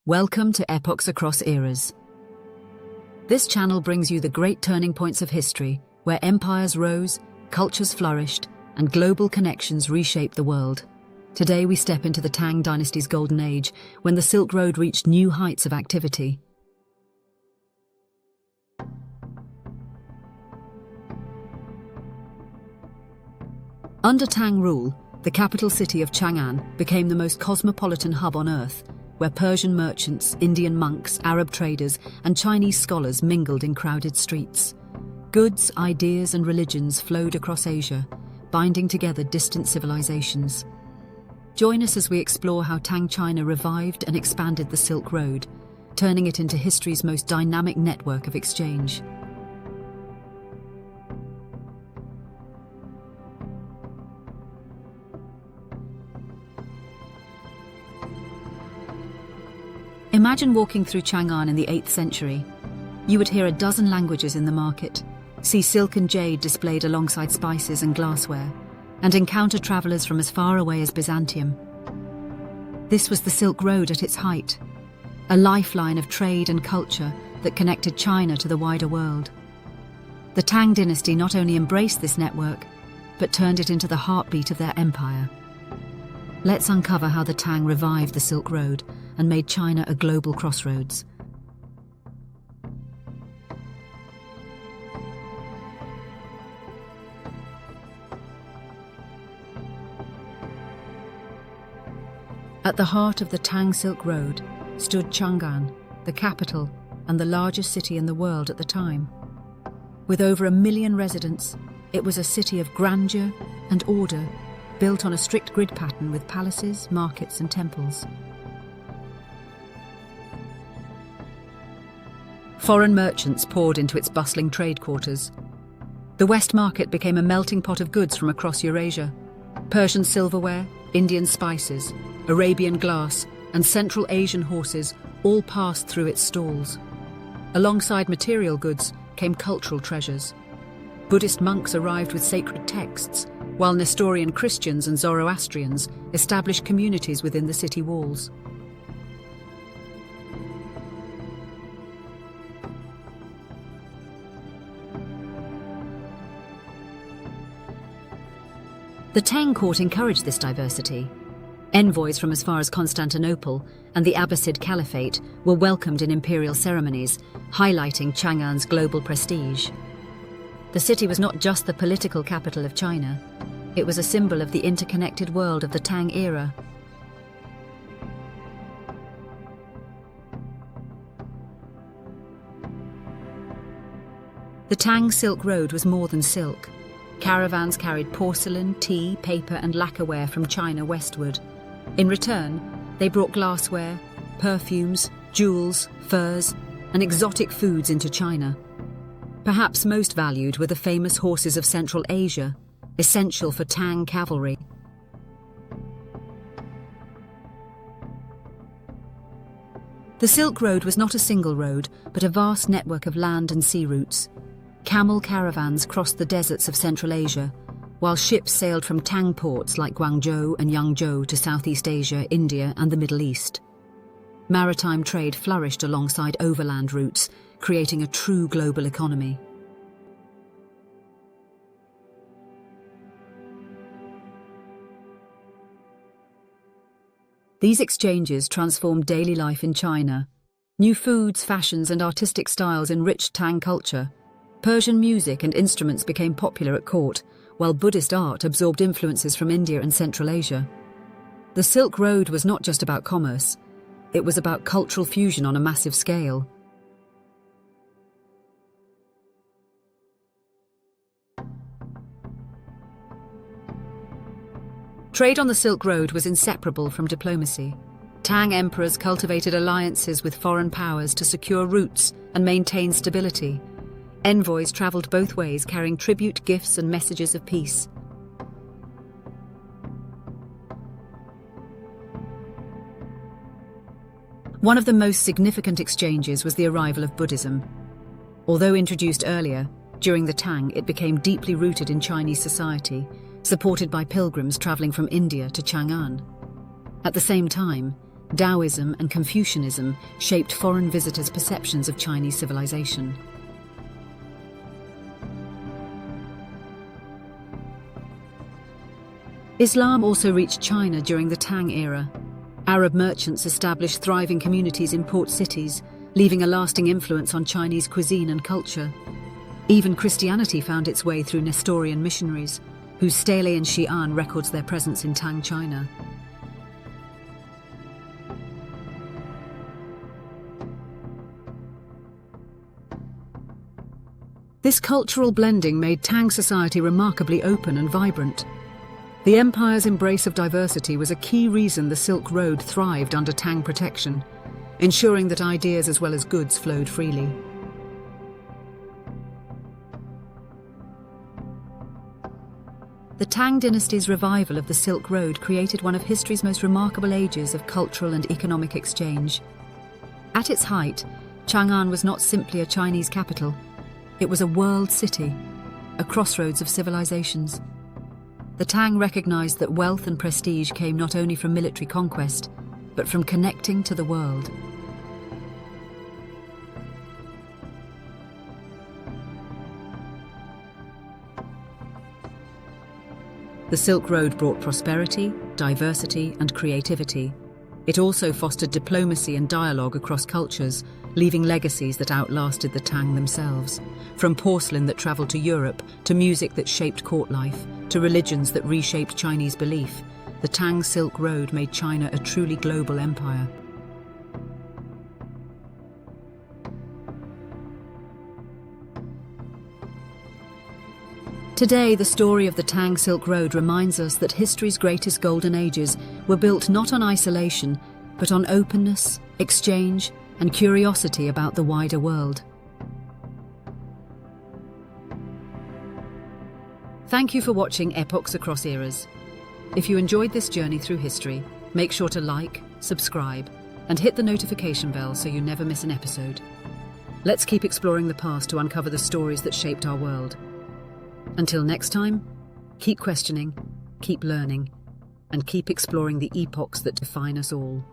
Welcome to Epochs Across Eras. This channel brings you the great turning points of history, where empires rose, cultures flourished, and global connections reshaped the world. Today we step into the Tang dynasty's golden age, when the Silk Road reached new heights of activity. Under Tang rule, the capital city of Chang'an became the most cosmopolitan hub on Earth, where Persian merchants, Indian monks, Arab traders, and Chinese scholars mingled in crowded streets. Goods, ideas, and religions flowed across Asia, binding together distant civilizations. Join us as we explore how Tang China revived and expanded the Silk Road, turning it into history's most dynamic network of exchange. Imagine walking through Chang'an in the 8th century. You would hear a dozen languages in the market, see silk and jade displayed alongside spices and glassware, and encounter travelers from as far away as Byzantium. This was the Silk Road at its height, a lifeline of trade and culture that connected China to the wider world. The Tang dynasty not only embraced this network, but turned it into the heartbeat of their empire. Let's uncover how the Tang revived the Silk Road and made China a global crossroads. At the heart of the Tang Silk Road stood Chang'an, the capital and the largest city in the world at the time. With over 1 million residents, it was a city of grandeur and order, built on a strict grid pattern with palaces, markets, and temples. Foreign merchants poured into its bustling trade quarters. The West Market became a melting pot of goods from across Eurasia. Persian silverware, Indian spices, Arabian glass, and Central Asian horses all passed through its stalls. Alongside material goods came cultural treasures. Buddhist monks arrived with sacred texts, while Nestorian Christians and Zoroastrians established communities within the city walls. The Tang court encouraged this diversity. Envoys from as far as Constantinople and the Abbasid Caliphate were welcomed in imperial ceremonies, highlighting Chang'an's global prestige. The city was not just the political capital of China, it was a symbol of the interconnected world of the Tang era. The Tang Silk Road was more than silk. Caravans carried porcelain, tea, paper, and lacquerware from China westward. In return, they brought glassware, perfumes, jewels, furs, and exotic foods into China. Perhaps most valued were the famous horses of Central Asia, essential for Tang cavalry. The Silk Road was not a single road, but a vast network of land and sea routes. Camel caravans crossed the deserts of Central Asia, while ships sailed from Tang ports like Guangzhou and Yangzhou to Southeast Asia, India, and the Middle East. Maritime trade flourished alongside overland routes, creating a true global economy. These exchanges transformed daily life in China. New foods, fashions, and artistic styles enriched Tang culture. Persian music and instruments became popular at court, while Buddhist art absorbed influences from India and Central Asia. The Silk Road was not just about commerce, it was about cultural fusion on a massive scale. Trade on the Silk Road was inseparable from diplomacy. Tang emperors cultivated alliances with foreign powers to secure routes and maintain stability. Envoys travelled both ways, carrying tribute, gifts, and messages of peace. One of the most significant exchanges was the arrival of Buddhism. Although introduced earlier, during the Tang it became deeply rooted in Chinese society, supported by pilgrims travelling from India to Chang'an. At the same time, Taoism and Confucianism shaped foreign visitors' perceptions of Chinese civilization. Islam also reached China during the Tang era. Arab merchants established thriving communities in port cities, leaving a lasting influence on Chinese cuisine and culture. Even Christianity found its way through Nestorian missionaries, whose stele in Xi'an records their presence in Tang, China. This cultural blending made Tang society remarkably open and vibrant. The empire's embrace of diversity was a key reason the Silk Road thrived under Tang protection, ensuring that ideas as well as goods flowed freely. The Tang dynasty's revival of the Silk Road created one of history's most remarkable ages of cultural and economic exchange. At its height, Chang'an was not simply a Chinese capital. It was a world city, a crossroads of civilizations. The Tang recognized that wealth and prestige came not only from military conquest, but from connecting to the world. The Silk Road brought prosperity, diversity, and creativity. It also fostered diplomacy and dialogue across cultures, leaving legacies that outlasted the Tang themselves. From porcelain that traveled to Europe, to music that shaped court life, to religions that reshaped Chinese belief, the Tang Silk Road made China a truly global empire. Today, the story of the Tang Silk Road reminds us that history's greatest golden ages were built not on isolation, but on openness, exchange, and curiosity about the wider world. Thank you for watching Epochs Across Eras. If you enjoyed this journey through history, make sure to like, subscribe, and hit the notification bell so you never miss an episode. Let's keep exploring the past to uncover the stories that shaped our world. Until next time, keep questioning, keep learning, and keep exploring the epochs that define us all.